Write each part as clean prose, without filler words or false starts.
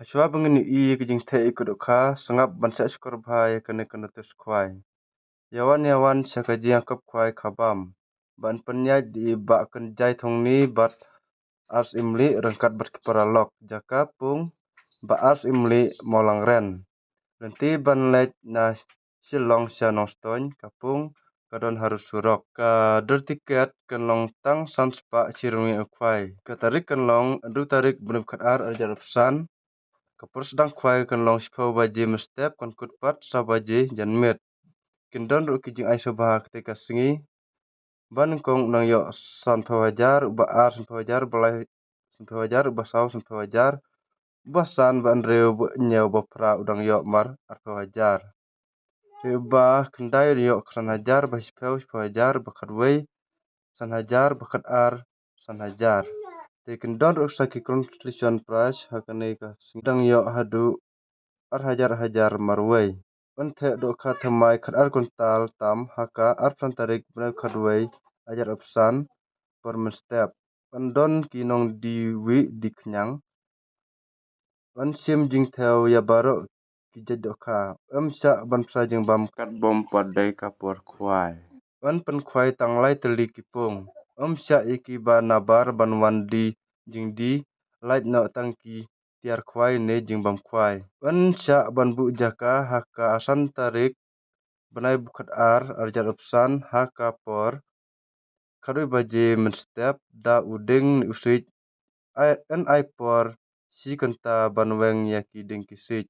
Ashwa bangni I kijing te ikudukha sangap bansa skor bhai kene kene tus khwai. Yawan sakaji angkap khwai khabam. Ban penyai di ba kenjai thongni bat ars imli rengkat berkiparalok jaka pung ba ars imli molang ren. Nanti ban lej na silong sianong stony kapung kadon harus surok ka der tiket kenlong tang sanspa cirungi khwai. Katarik kenlong adu tarik benem khatar ajar pesan. Kapur sedang khwai kenlong sipau baji mestep kon kutpat sabaji janmet. Kendon ru kijing ai sobah ketika singi. Ban kong nang yo sanpau hajar uba ar sanpau hajar balai sanpau hajar uba saw sanpau hajar. Uba san ban reu nyau bapra udang yo mar arpau hajar. Uba kendai yo kran hajar bah sipau hajar bakat wei san hajar bakat ar san hajar. Kendon ru saki construction price hakane ka singdang yo hadu ar hajar marwei. Ante do kha thamai khat ar kuntal tam haka ar tarik bna khatwei ajar opsan per step. Pandon kinong diwi diknyang. Wan sim jing theo ya baro kijed do kha. Sya ban jing bam kat bom padai kapur khwai. Wan pen khwai tanglai teli kipung. Sya iki ba nabar ban wandi jing di light no tangki tiar khwai ne jing bam khwai. Wan sya ban bu jaka haka asan tarik benai bukat ar arjar opsan haka por. Kadui baji men step da uding ni usik ai por si kenta banweng ya kiding kisik.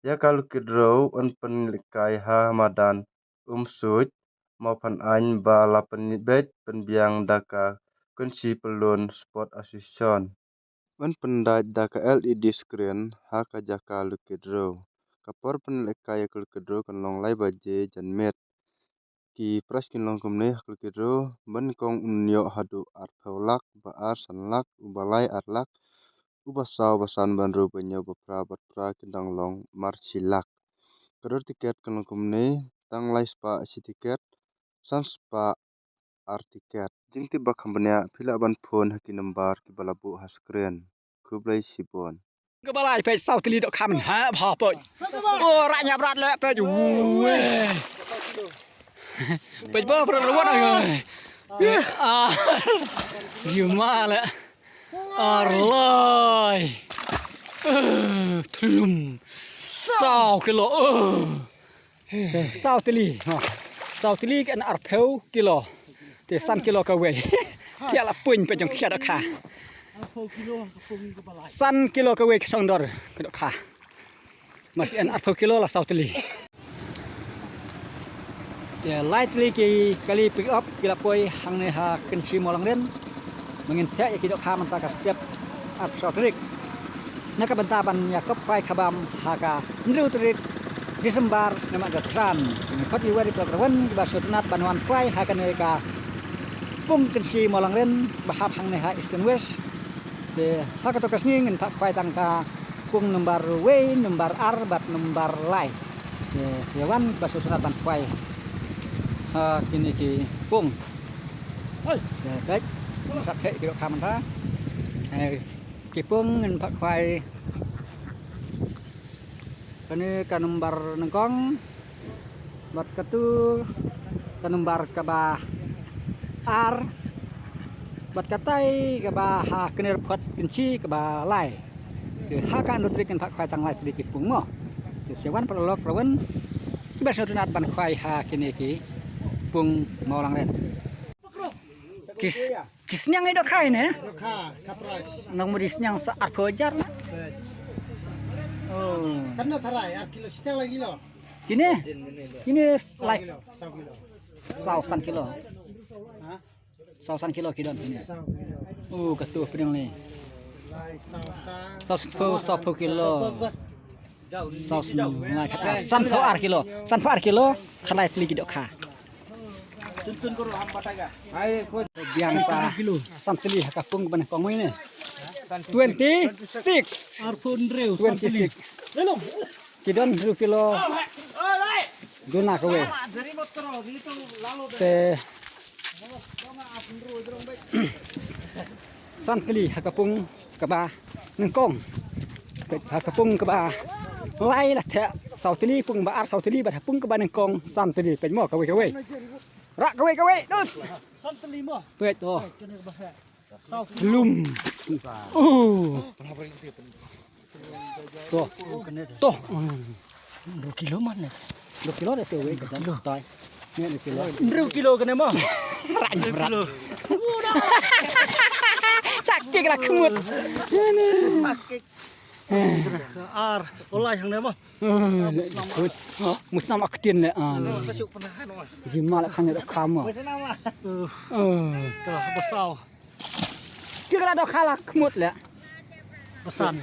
Ya kalau kidro on penlikai ha madan suj mau pan ain ba la penibet penbiang daka kunci pelun sport assistant. Wan pendai daka LED screen haka jaka lukidro. Kapor penlikai kulkidro kenlong lai baji janmet. Ki pras kinlong kumne kulkidro ban kong unyo hadu ar paulak ba ar sanlak ubalai arlak. Ubasaw basan banru banyo bapra kendang long marsilak. Kador tiket kenong kumne tanglai spa si tiket san spa ar tiket. Jing tiba kambanya pila ban phone haki number ki balabu ha screen. Kublai sibon. Kebalai pe sau tili dok kamen ha bha pe. Oh raknya berat le pe. Pe bo berat ruat ơi. Ah. Juma le. Arloi. Thum. Sau kilo. Sau tili. Sau tili kan arpeu kilo. Te san kilo ka we. Tia la puin pe jong khia dok kha. San kilo ka we song dor ka dok kha. Masih an arpeu kilo la sau tili. Ya lightly ki kali pick up kila poi hang ne ha kenci molang ren. Mengin tek ki dok kha man ta ka setiap ap sau trik. Naka bentaban ya kop pai khabam haka ndru trik Desember nama gatran. Kot iwa di program ba sutnat banwan pai haka ne ka pung kenci molang ren bahap hang ne ha eastern west. De haka to kasni ngin pak pai tang ka pung number way number r bat number lai. De sewan ba sutnat ban pai. Ha kini ki pung. Oi, de baik. Sak thek ki dok kha man ta. Ki pung ngin pak pai kene kanumbar nengkong bat katu kanumbar kaba ar bat katai kaba ha kener pot kenci kaba lai ke ha kan nutri kan pak khwai tang lai sedikit pung mo ke sewan perlok rawan ba sunat ban khwai ha kini ki pung molang ren kisnyang itu kai ne nang mudisnyang sa arpojar lah. Oh. Karena tarai, kilo setengah lagi lo. Kini like 1,000 kilo. Hah? 1,000 kilo kidon ini. Oh, ketua pedang ni. 1,000 kilo. 1,000 kilo. 1,000 kilo. Kalai teli kidok kah. Tuntun kuru hambat aga. Hai, kau biasa. 1,000 kilo kapung keban kong ini. 26 Arpun reu 26 kidon 2 kilo guna kowe te san kali hakapung kaba nengkong เป็ดกระปุงกระบาไล่ละแทะเสาตลีปุงบาอาร์เสาตลีบัดปุงกระบาหนึ่งกองซ้ำตลีเป็นหม้อกระเวยระกระเวยดุส Santali mo. เป็ดโต Kini bahasa. Sau ลุมโอ้โต2 kilo mana 2 kilo dah tu weh dah toy ni 2 kilo 1 kilo kene mo. ranya berat sakit lah kemut Ar, olay hang ne mo. musnam aktin le Tasuk penahan mo. jimal kan dak kama Wes nama. ka Basau. kira dak kalah kemut le Pesan.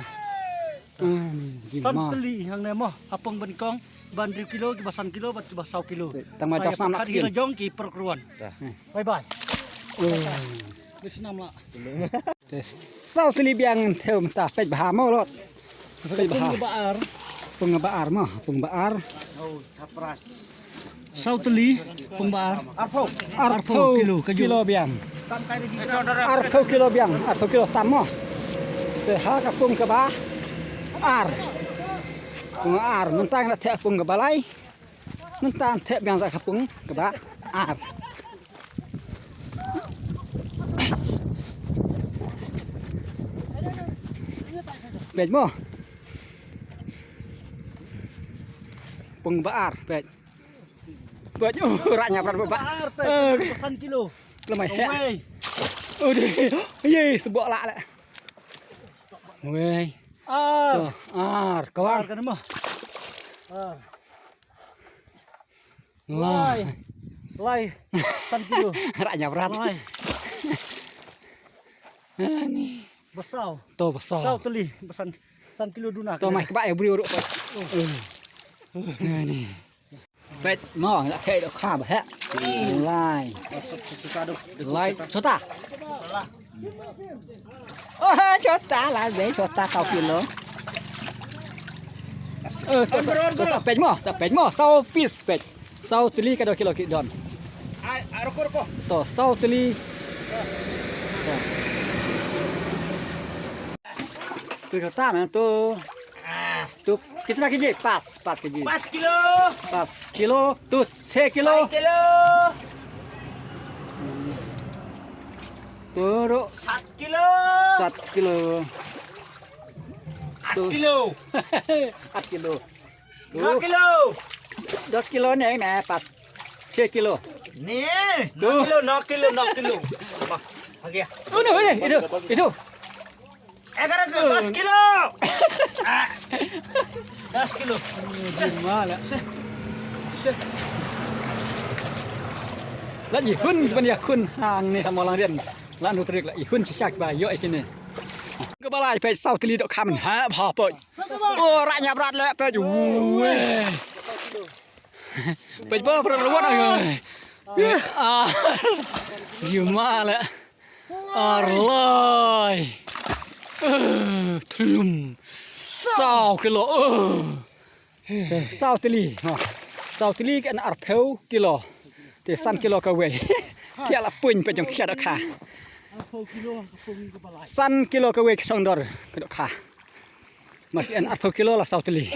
jimal Santali hang ne mo. Apong benkong ban 1 kilo ki basan kilo bat basau kilo. tang macam sam nak Kira kin jong ki perkeruan. Bye bye. Wes nama. sau tuli biang theo ta pej baha mau lot pej baha Baar. pengbaar mah pengbaar Oh, sapras. Sauteli pembaar. arpo kilo biang Tam kai di arpo kilo biang arpo kilo tam mah te ha ka pung ka ba ar pung ar mentang na the pung ka balai mentang the biang sa ka pung ka ba ar Bej mo. Pung baar, bej. Bej raknya berat bapak. pesan kilo. Lemai. Wey. Udah. Ye, sebok lak lek. Weh. Tuh, ar, kawan. Kan mah. Lai. Lai. Pesan kilo. Raknya berat. Lai. Ni. Besau. Tuh besar. Sauteli pesan kilo duna. Tuh mai kebak beri urut. Ni. Bej mo nak thei được kha ba ha. Lai. Lai chota. Chota là dễ chota cao kilo. Sa pej mo, sau piece pej. Sau teli ka 2 kilo ki don. Ai, roko. To sau teli. Tu kata na tu. Tu kita nak kerja pas kerja. Pas kilo. Pas kilo tu 6 kilo. Kilo. Turu 1 kilo. 1 kilo. 8 kilo. 8 kilo. 2 kilo. 10 kilo ni mẹ pas 6 kilo. Ni. Tuh. 9 kilo. Bah, lagi ya. Oh no, itu. 10 kilo. 10 kilo. Gimana? Lah ihun ban kun hang ni sama orang dia. Lah nu trik lah ihun sisak ba yo ikini. Ke balai pe sau teli dok kham ha pha pe. Oh raknya berat le pe. Weh. Pe ba berat luat ơi. Gimana? Arloi. Thum. Sau kilo. Sau teli kan arpeu kilo. Te san kilo ka we. Tia la puin pe jong khia dok kha. 10 kilo kapung ke balai. San kilo ka we song dor ka dok kha. Masih an arpeu kilo la sau teli.